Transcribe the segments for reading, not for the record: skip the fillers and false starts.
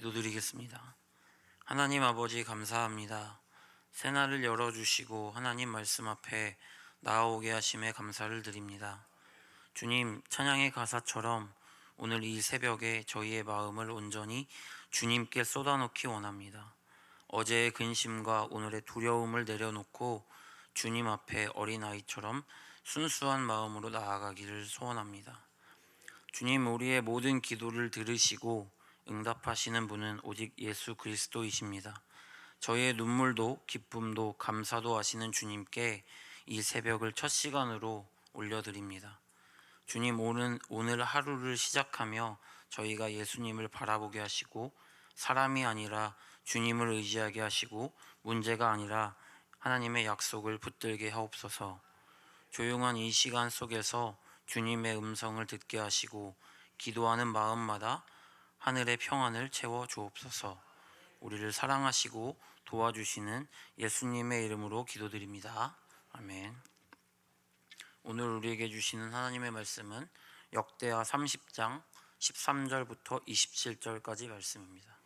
기도드리겠습니다. 하나님 아버지 감사합니다. 새날을 열어주시고 하나님 말씀 앞에 나아오게 하심에 감사를 드립니다. 주님, 찬양의 가사처럼 오늘 이 새벽에 저희의 마음을 온전히 주님께 쏟아놓기 원합니다. 어제의 근심과 오늘의 두려움을 내려놓고 주님 앞에 어린아이처럼 순수한 마음으로 나아가기를 소원합니다. 주님, 우리의 모든 기도를 들으시고 응답하시는 분은 오직 예수 그리스도이십니다. 저희의 눈물도 기쁨도 감사도 하시는 주님께 이 새벽을 첫 시간으로 올려드립니다. 주님, 오늘 하루를 시작하며 저희가 예수님을 바라보게 하시고 사람이 아니라 주님을 의지하게 하시고 문제가 아니라 하나님의 약속을 붙들게 하옵소서. 조용한 이 시간 속에서 주님의 음성을 듣게 하시고 기도하는 마음마다 하늘의 평안을 채워 주옵소서. 우리를 사랑하시고 도와주시는 예수님의 이름으로 기도드립니다. 아멘. 오늘 우리에게 주시는 하나님의 말씀은 역대하 30장 13절부터 27절까지 말씀입니다.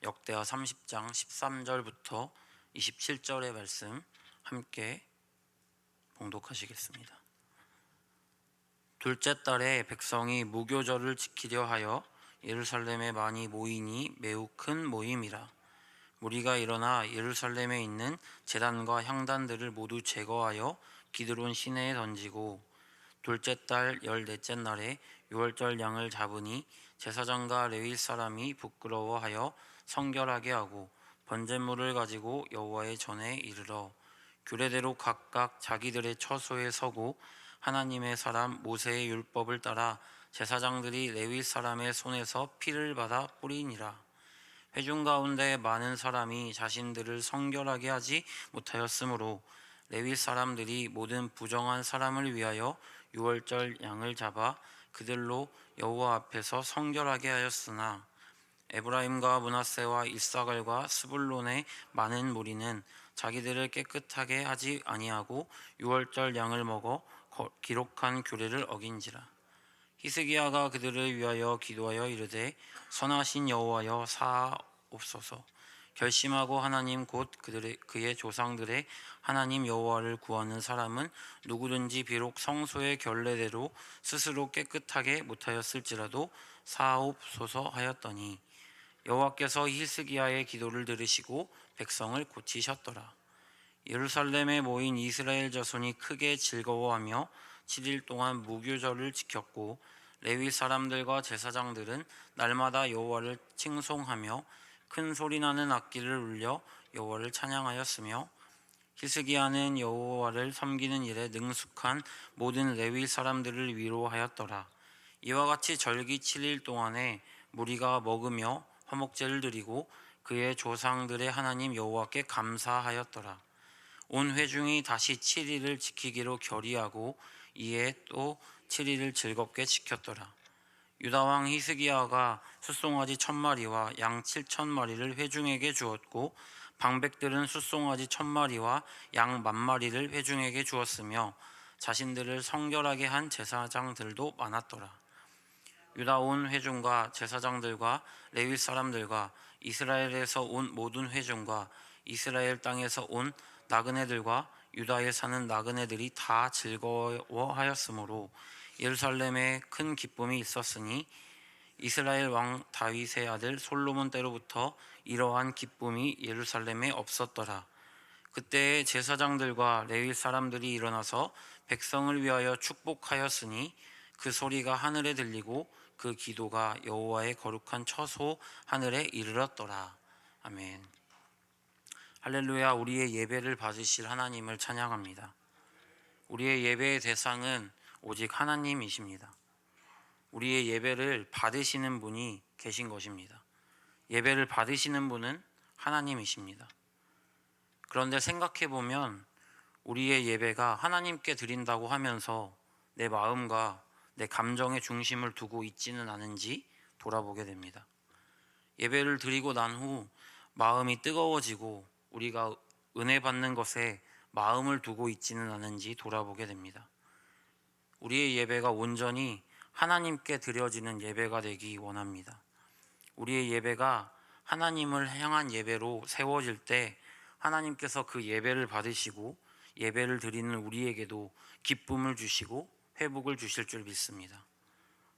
역대하 30장 13절부터 27절의 말씀 함께 봉독하시겠습니다. 둘째 달에 백성이 무교절을 지키려 하여 예루살렘에 많이 모이니 매우 큰 모임이라. 무리가 일어나 예루살렘에 있는 제단과 향단들을 모두 제거하여 기드론 시내에 던지고 둘째 달 14째 날에 유월절 양을 잡으니 제사장과 레위 사람이 부끄러워하여 성결하게 하고 번제물을 가지고 여호와의 전에 이르러 규례대로 각각 자기들의 처소에 서고 하나님의 사람 모세의 율법을 따라 제사장들이 레위 사람의 손에서 피를 받아 뿌리니라. 회중 가운데 많은 사람이 자신들을 성결하게 하지 못하였으므로 레위 사람들이 모든 부정한 사람을 위하여 유월절 양을 잡아 그들로 여호와 앞에서 성결하게 하였으나 에브라임과 므낫세와 이사갈과 스불론의 많은 무리는 자기들을 깨끗하게 하지 아니하고 유월절 양을 먹어 기록한 규례를 어긴지라. 히스기야가 그들을 위하여 기도하여 이르되 선하신 여호와여 사하옵소서. 결심하고 하나님 곧 그의 조상들의 하나님 여호와를 구하는 사람은 누구든지 비록 성소의 결례대로 스스로 깨끗하게 못하였을지라도 사하옵소서 하였더니 여호와께서 히스기야의 기도를 들으시고 백성을 고치셨더라. 예루살렘에 모인 이스라엘 자손이 크게 즐거워하며 7일 동안 무교절을 지켰고 레위 사람들과 제사장들은 날마다 여호와를 칭송하며 큰 소리나는 악기를 울려 여호와를 찬양하였으며 히스기야는 여호와를 섬기는 일에 능숙한 모든 레위 사람들을 위로하였더라. 이와 같이 절기 7일 동안에 무리가 먹으며 화목제를 드리고 그의 조상들의 하나님 여호와께 감사하였더라. 온 회중이 다시 7일을 지키기로 결의하고 이에 또 7일을 즐겁게 지켰더라. 유다왕 히스기야가 숫송아지 1000마리와 양 7000마리를 회중에게 주었고 방백들은 숫송아지 1000마리와 양 10,000마리를 회중에게 주었으며 자신들을 성결하게 한 제사장들도 많았더라. 유다 온 회중과 제사장들과 레위 사람들과 이스라엘에서 온 모든 회중과 이스라엘 땅에서 온 나그네들과 유다에 사는 나그네들이 다 즐거워하였으므로 예루살렘에 큰 기쁨이 있었으니 이스라엘 왕 다윗의 아들 솔로몬 때로부터 이러한 기쁨이 예루살렘에 없었더라. 그때 제사장들과 레위 사람들이 일어나서 백성을 위하여 축복하였으니 그 소리가 하늘에 들리고 그 기도가 여호와의 거룩한 처소 하늘에 이르렀더라. 아멘. 할렐루야. 우리의 예배를 받으실 하나님을 찬양합니다. 우리의 예배의 대상은 오직 하나님이십니다. 우리의 예배를 받으시는 분이 계신 것입니다. 예배를 받으시는 분은 하나님이십니다. 그런데 생각해 보면 우리의 예배가 하나님께 드린다고 하면서 내 마음과 내 감정의 중심을 두고 있지는 않은지 돌아보게 됩니다. 예배를 드리고 난 후 마음이 뜨거워지고 우리가 은혜 받는 것에 마음을 두고 있지는 않은지 돌아보게 됩니다. 우리의 예배가 온전히 하나님께 드려지는 예배가 되기 원합니다. 우리의 예배가 하나님을 향한 예배로 세워질 때 하나님께서 그 예배를 받으시고 예배를 드리는 우리에게도 기쁨을 주시고 회복을 주실 줄 믿습니다.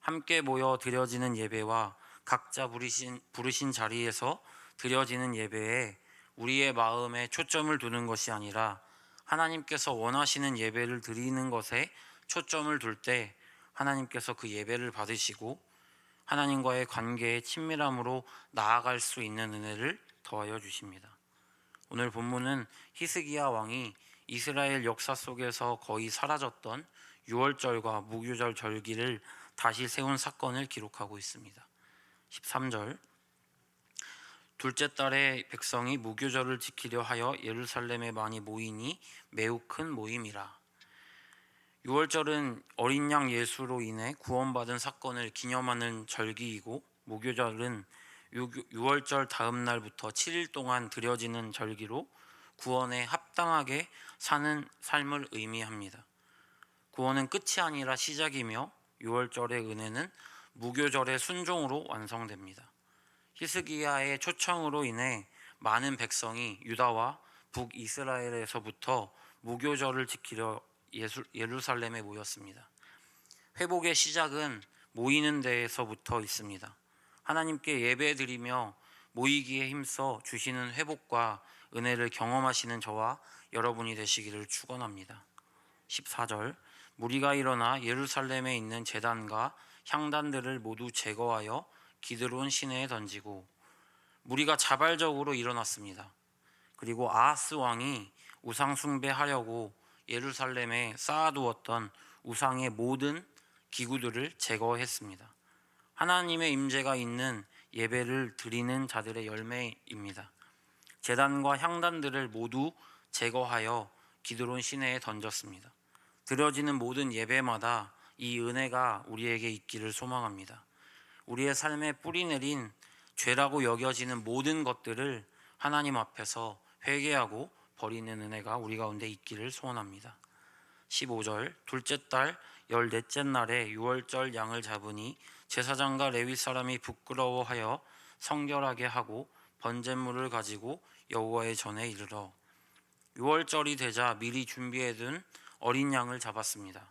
함께 모여 드려지는 예배와 각자 부르신 자리에서 드려지는 예배에 우리의 마음에 초점을 두는 것이 아니라 하나님께서 원하시는 예배를 드리는 것에 초점을 둘 때 하나님께서 그 예배를 받으시고 하나님과의 관계의 친밀함으로 나아갈 수 있는 은혜를 더하여 주십니다. 오늘 본문은 히스기야 왕이 이스라엘 역사 속에서 거의 사라졌던 유월절과 무교절 절기를 다시 세운 사건을 기록하고 있습니다. 13절 둘째 달에 백성이 무교절을 지키려 하여 예루살렘에 많이 모이니 매우 큰 모임이라. 유월절은 어린 양 예수로 인해 구원받은 사건을 기념하는 절기이고 무교절은 유월절 다음 날부터 7일 동안 드려지는 절기로 구원에 합당하게 사는 삶을 의미합니다. 구원은 끝이 아니라 시작이며 유월절의 은혜는 무교절의 순종으로 완성됩니다. 히스기야의 초청으로 인해 많은 백성이 유다와 북이스라엘에서부터 무교절을 지키려 예루살렘에 모였습니다. 회복의 시작은 모이는 데에서부터 있습니다. 하나님께 예배드리며 모이기에 힘써 주시는 회복과 은혜를 경험하시는 저와 여러분이 되시기를 축원합니다. 14절 무리가 일어나 예루살렘에 있는 제단과 향단들을 모두 제거하여 기드론 시내에 던지고, 무리가 자발적으로 일어났습니다. 그리고 아하스 왕이 우상 숭배하려고 예루살렘에 쌓아두었던 우상의 모든 기구들을 제거했습니다. 하나님의 임재가 있는 예배를 드리는 자들의 열매입니다. 제단과 향단들을 모두 제거하여 기드론 시내에 던졌습니다. 드려지는 모든 예배마다 이 은혜가 우리에게 있기를 소망합니다. 우리의 삶에 뿌리내린 죄라고 여겨지는 모든 것들을 하나님 앞에서 회개하고 버리는 은혜가 우리 가운데 있기를 소원합니다. 15절 둘째 달 14째 날에 유월절 양을 잡으니 제사장과 레위 사람이 부끄러워하여 성결하게 하고 번제물을 가지고 여호와의 전에 이르러 유월절이 되자 미리 준비해둔 어린 양을 잡았습니다.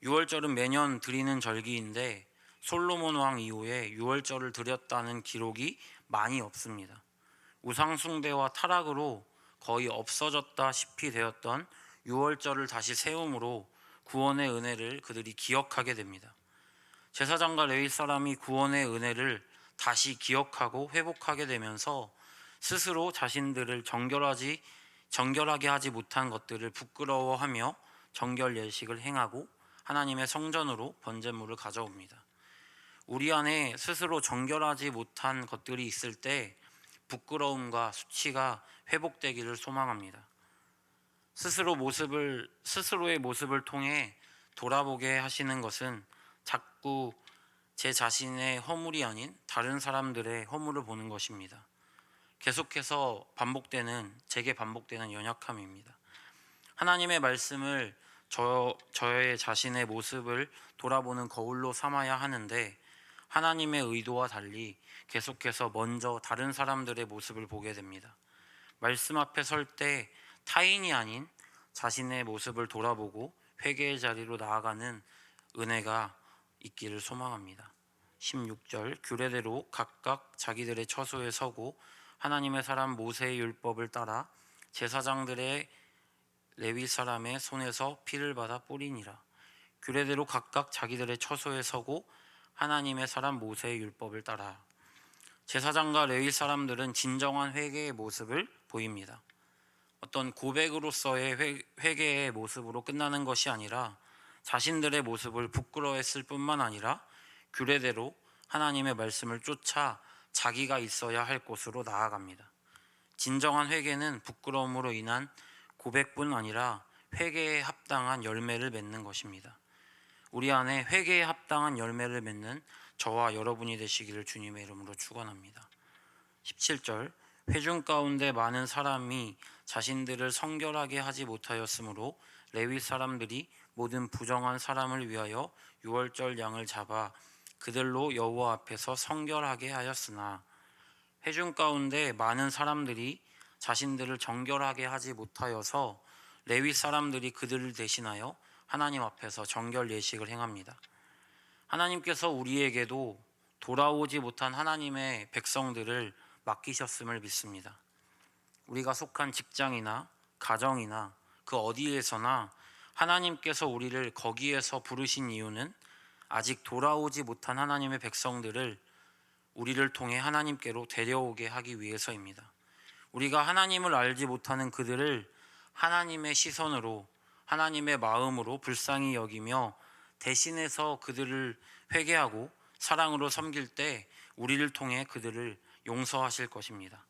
유월절은 매년 드리는 절기인데 솔로몬 왕 이후에 유월절을 드렸다는 기록이 많이 없습니다. 우상 숭배와 타락으로 거의 없어졌다시피 되었던 유월절을 다시 세움으로 구원의 은혜를 그들이 기억하게 됩니다. 제사장과 레위 사람이 구원의 은혜를 다시 기억하고 회복하게 되면서 스스로 자신들을 정결하게 하지 못한 것들을 부끄러워하며 정결 예식을 행하고 하나님의 성전으로 번제물을 가져옵니다. 우리 안에 스스로 정결하지 못한 것들이 있을 때 부끄러움과 수치가 회복되기를 소망합니다. 스스로의 모습을 통해 돌아보게 하시는 것은 자꾸 제 자신의 허물이 아닌 다른 사람들의 허물을 보는 것입니다. 계속해서 제게 반복되는 연약함입니다. 하나님의 말씀을 저의 자신의 모습을 돌아보는 거울로 삼아야 하는데 하나님의 의도와 달리 계속해서 먼저 다른 사람들의 모습을 보게 됩니다. 말씀 앞에 설 때 타인이 아닌 자신의 모습을 돌아보고 회개의 자리로 나아가는 은혜가 있기를 소망합니다. 16절 규례대로 각각 자기들의 처소에 서고 하나님의 사람 모세의 율법을 따라 제사장들의 레위 사람의 손에서 피를 받아 뿌리니라. 규례대로 각각 자기들의 처소에 서고 하나님의 사람 모세의 율법을 따라. 제사장과 레위 사람들은 진정한 회개의 모습을 보입니다. 어떤 고백으로서의 회개의 모습으로 끝나는 것이 아니라 자신들의 모습을 부끄러워했을 뿐만 아니라 규례대로 하나님의 말씀을 쫓아 자기가 있어야 할 곳으로 나아갑니다. 진정한 회개는 부끄러움으로 인한 고백뿐 아니라 회개에 합당한 열매를 맺는 것입니다. 우리 안에 회개에 합당한 열매를 맺는 저와 여러분이 되시기를 주님의 이름으로 축원합니다. 17절 회중 가운데 많은 사람이 자신들을 성결하게 하지 못하였으므로 레위 사람들이 모든 부정한 사람을 위하여 유월절 양을 잡아 그들로 여호와 앞에서 성결하게 하였으나 회중 가운데 많은 사람들이 자신들을 정결하게 하지 못하여서 레위 사람들이 그들을 대신하여 하나님 앞에서 정결 예식을 행합니다. 하나님께서 우리에게도 돌아오지 못한 하나님의 백성들을 맡기셨음을 믿습니다. 우리가 속한 직장이나 가정이나 그 어디에서나 하나님께서 우리를 거기에서 부르신 이유는 아직 돌아오지 못한 하나님의 백성들을 우리를 통해 하나님께로 데려오게 하기 위해서입니다. 우리가 하나님을 알지 못하는 그들을 하나님의 시선으로, 하나님의 마음으로 불쌍히 여기며 대신해서 그들을 회개하고 사랑으로 섬길 때 우리를 통해 그들을 용서하실 것입니다.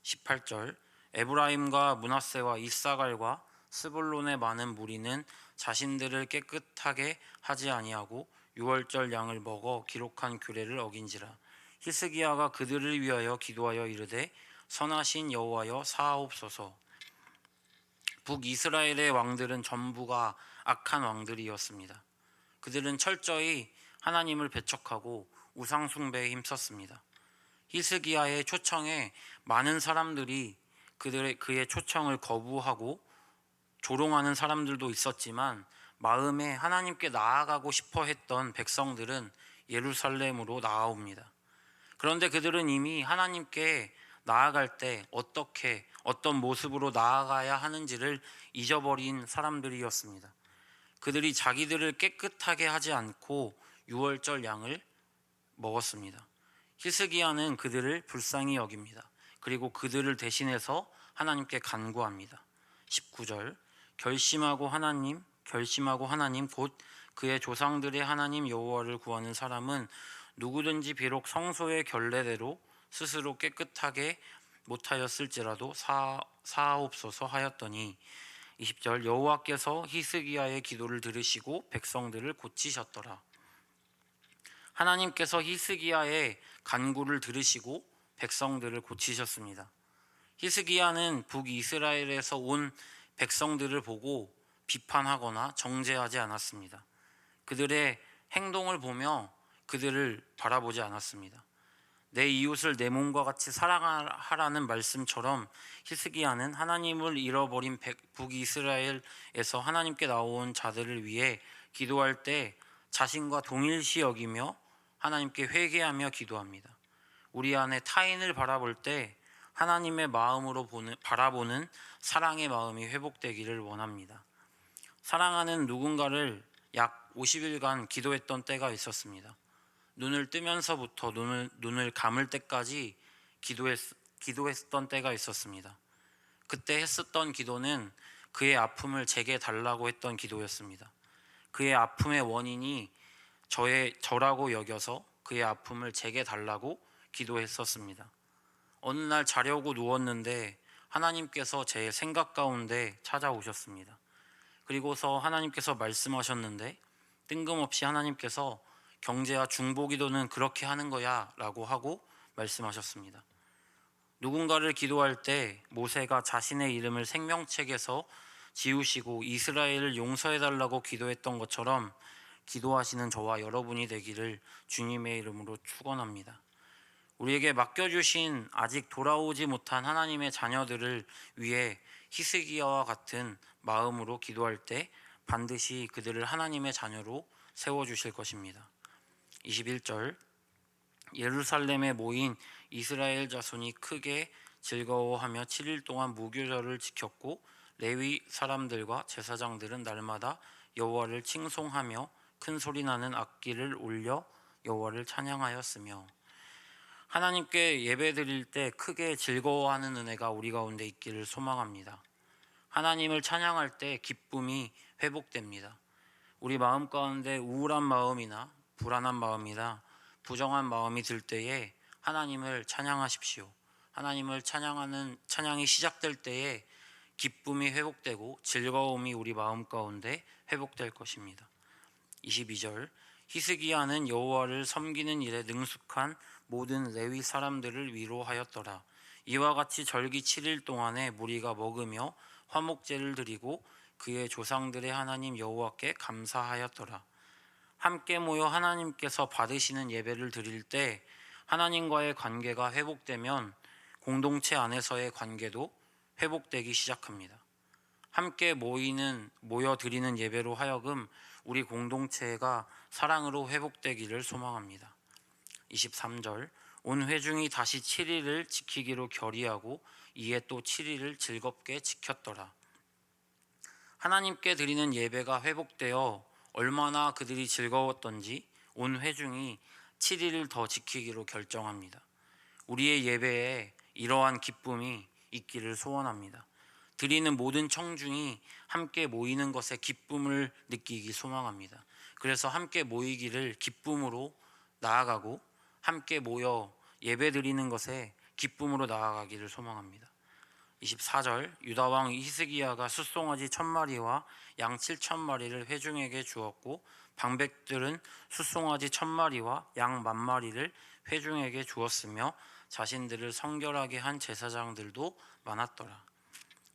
18절 에브라임과 므낫세와 이사갈과 스불론의 많은 무리는 자신들을 깨끗하게 하지 아니하고 유월절 양을 먹어 기록한 규례를 어긴지라. 히스기야가 그들을 위하여 기도하여 이르되 선하신 여호와여 사하옵소서. 북이스라엘의 왕들은 전부가 악한 왕들이었습니다. 그들은 철저히 하나님을 배척하고 우상 숭배에 힘썼습니다. 히스기야의 초청에 많은 사람들이 그의 초청을 거부하고 조롱하는 사람들도 있었지만 마음에 하나님께 나아가고 싶어 했던 백성들은 예루살렘으로 나아옵니다. 그런데 그들은 이미 하나님께 나아갈 때 어떤 모습으로 나아가야 하는지를 잊어버린 사람들이었습니다. 그들이 자기들을 깨끗하게 하지 않고 유월절 양을 먹었습니다. 히스기야는 그들을 불쌍히 여깁니다. 그리고 그들을 대신해서 하나님께 간구합니다. 19절 결심하고 하나님 곧 그의 조상들의 하나님 여호와를 구하는 사람은 누구든지 비록 성소의 결례대로 스스로 깨끗하게 못하였을지라도 사하옵소서 하였더니 20절 여호와께서 히스기야의 기도를 들으시고 백성들을 고치셨더라. 하나님께서 히스기야의 간구를 들으시고 백성들을 고치셨습니다. 히스기야는 북이스라엘에서 온 백성들을 보고 비판하거나 정죄하지 않았습니다. 그들의 행동을 보며 그들을 바라보지 않았습니다. 내 이웃을 내 몸과 같이 사랑하라는 말씀처럼 히스기야는 하나님을 잃어버린 북이스라엘에서 하나님께 나온 자들을 위해 기도할 때 자신과 동일시 여기며 하나님께 회개하며 기도합니다. 우리 안에 타인을 바라볼 때 하나님의 마음으로 바라보는 사랑의 마음이 회복되기를 원합니다. 사랑하는 누군가를 약 50일간 기도했던 때가 있었습니다. 눈을 뜨면서부터 눈을 감을 때까지 기도했던 때가 있었습니다. 그때 했었던 기도는 그의 아픔을 제게 달라고 했던 기도였습니다. 그의 아픔의 원인이 저라고 여겨서 그의 아픔을 제게 달라고 기도했었습니다. 어느 날 자려고 누웠는데 하나님께서 제 생각 가운데 찾아오셨습니다. 그리고서 하나님께서 말씀하셨는데 뜬금없이 하나님께서 경제와 중보기도는 그렇게 하는 거야 라고 하고 말씀하셨습니다. 누군가를 기도할 때 모세가 자신의 이름을 생명책에서 지우시고 이스라엘을 용서해달라고 기도했던 것처럼 기도하시는 저와 여러분이 되기를 주님의 이름으로 축원합니다. 우리에게 맡겨주신 아직 돌아오지 못한 하나님의 자녀들을 위해 히스기야와 같은 마음으로 기도할 때 반드시 그들을 하나님의 자녀로 세워주실 것입니다. 21절 예루살렘에 모인 이스라엘 자손이 크게 즐거워하며 7일 동안 무교절을 지켰고 레위 사람들과 제사장들은 날마다 여호와를 칭송하며 큰 소리 나는 악기를 올려 여호와를 찬양하였으며. 하나님께 예배드릴 때 크게 즐거워하는 은혜가 우리 가운데 있기를 소망합니다. 하나님을 찬양할 때 기쁨이 회복됩니다. 우리 마음 가운데 우울한 마음이나 불안한 마음이나 부정한 마음이 들 때에 하나님을 찬양하십시오. 하나님을 찬양하는 찬양이 시작될 때에 기쁨이 회복되고 즐거움이 우리 마음 가운데 회복될 것입니다. 22절 히스기야는 여호와를 섬기는 일에 능숙한 모든 레위 사람들을 위로하였더라. 이와 같이 절기 7일 동안에 무리가 먹으며 화목제를 드리고 그의 조상들의 하나님 여호와께 감사하였더라. 함께 모여 하나님께서 받으시는 예배를 드릴 때 하나님과의 관계가 회복되면 공동체 안에서의 관계도 회복되기 시작합니다. 함께 모여 드리는 예배로 하여금 우리 공동체가 사랑으로 회복되기를 소망합니다. 23절 온 회중이 다시 7일을 지키기로 결의하고 이에 또 7일을 즐겁게 지켰더라. 하나님께 드리는 예배가 회복되어 얼마나 그들이 즐거웠던지 온 회중이 7일을 더 지키기로 결정합니다. 우리의 예배에 이러한 기쁨이 있기를 소원합니다. 드리는 모든 청중이 함께 모이는 것에 기쁨을 느끼기 소망합니다. 그래서 함께 모이기를 기쁨으로 나아가고 함께 모여 예배 드리는 것에 기쁨으로 나아가기를 소망합니다. 24절 유다 왕 히스기야가 숫송아지 1000마리와 양 7000마리를 회중에게 주었고 방백들은 숫송아지 1000마리와 양 10,000마리를 회중에게 주었으며 자신들을 성결하게 한 제사장들도 많았더라.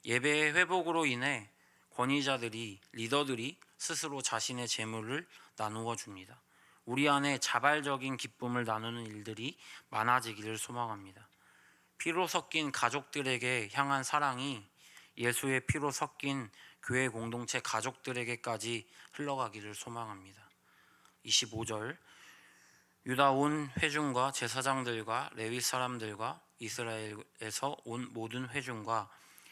예배의 회복으로 인해 권위자들이 리더들이 스스로 자신의 재물을 나누어 줍니다. 우리 안에 자발적인 기쁨을 나누는 일들이 많아지기를 소망합니다. 피로 섞인 가족들에게 향한 사랑이 예수의 피로 섞인 교회 공동체 가족들에게까지 흘러가기를 소망합니다. 25절 유다 온 회중과 제사장들과 레위 사람들과 이스라엘에서 온 모든 회중과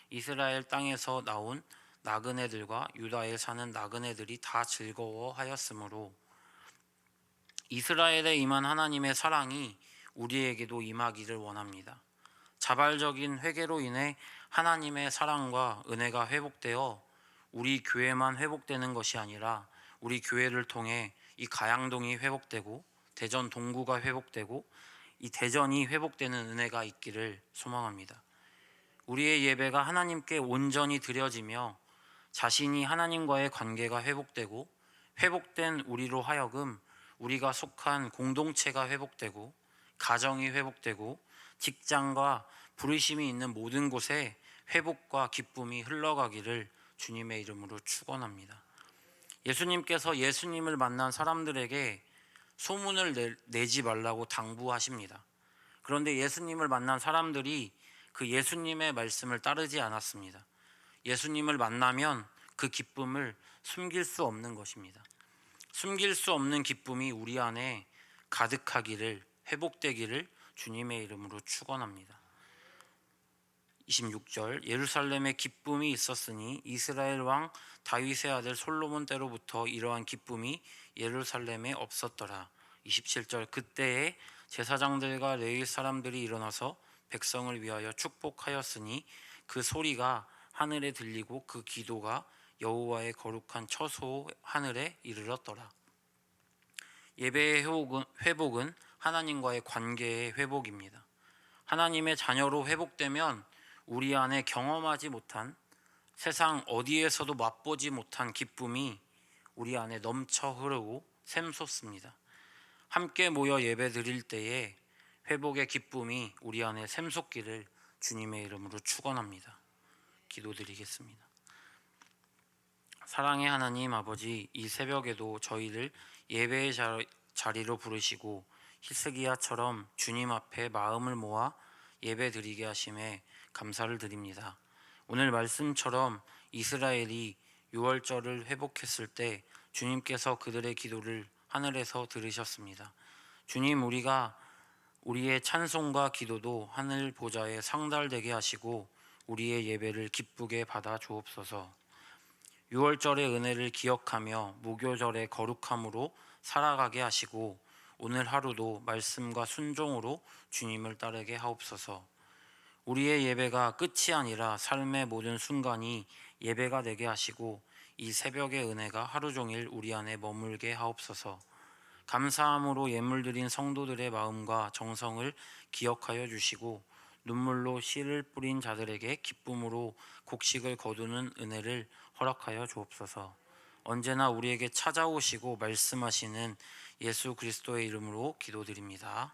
이스라엘 땅에서 나온 나그네들과 유다에 사는 나그네들이 다 즐거워하였으므로 이스라엘에 임한 하나님의 사랑이 우리에게도 임하기를 원합니다. 자발적인 회개로 인해 하나님의 사랑과 은혜가 회복되어 우리 교회만 회복되는 것이 아니라 우리 교회를 통해 이 가양동이 회복되고 대전 동구가 회복되고 이 대전이 회복되는 은혜가 있기를 소망합니다. 우리의 예배가 하나님께 온전히 드려지며 자신이 하나님과의 관계가 회복되고 회복된 우리로 하여금 우리가 속한 공동체가 회복되고 가정이 회복되고 직장과 부르심이 있는 모든 곳에 회복과 기쁨이 흘러가기를 주님의 이름으로 축원합니다. 예수님께서 예수님을 만난 사람들에게 소문을 내지 말라고 당부하십니다. 그런데 예수님을 만난 사람들이 그 예수님의 말씀을 따르지 않았습니다. 예수님을 만나면 그 기쁨을 숨길 수 없는 것입니다. 숨길 수 없는 기쁨이 우리 안에 가득하기를 회복되기를 주님의 이름으로 축원합니다. 26절 예루살렘에 기쁨이 있었으니 이스라엘 왕 다윗의 아들 솔로몬 때로부터 이러한 기쁨이 예루살렘에 없었더라. 27절 그때에 제사장들과 레위 사람들이 일어나서 백성을 위하여 축복하였으니 그 소리가 하늘에 들리고 그 기도가 여호와의 거룩한 처소 하늘에 이르렀더라. 예배의 회복은 하나님과의 관계의 회복입니다. 하나님의 자녀로 회복되면 우리 안에 경험하지 못한 세상 어디에서도 맛보지 못한 기쁨이 우리 안에 넘쳐 흐르고 샘솟습니다. 함께 모여 예배 드릴 때에 회복의 기쁨이 우리 안에 샘솟기를 주님의 이름으로 축원합니다. 기도드리겠습니다. 사랑의 하나님 아버지, 이 새벽에도 저희를 예배의 자리로 부르시고 히스기야처럼 주님 앞에 마음을 모아 예배 드리게 하심에 감사를 드립니다. 오늘 말씀처럼 이스라엘이 유월절을 회복했을 때 주님께서 그들의 기도를 하늘에서 들으셨습니다. 주님, 우리의 찬송과 기도도 하늘 보좌에 상달되게 하시고 우리의 예배를 기쁘게 받아 주옵소서. 유월절의 은혜를 기억하며 무교절의 거룩함으로 살아가게 하시고 오늘 하루도 말씀과 순종으로 주님을 따르게 하옵소서. 우리의 예배가 끝이 아니라 삶의 모든 순간이 예배가 되게 하시고 이 새벽의 은혜가 하루 종일 우리 안에 머물게 하옵소서. 감사함으로 예물 드린 성도들의 마음과 정성을 기억하여 주시고 눈물로 씨를 뿌린 자들에게 기쁨으로 곡식을 거두는 은혜를 허락하여 주옵소서. 언제나 우리에게 찾아오시고 말씀하시는 예수 그리스도의 이름으로 기도드립니다.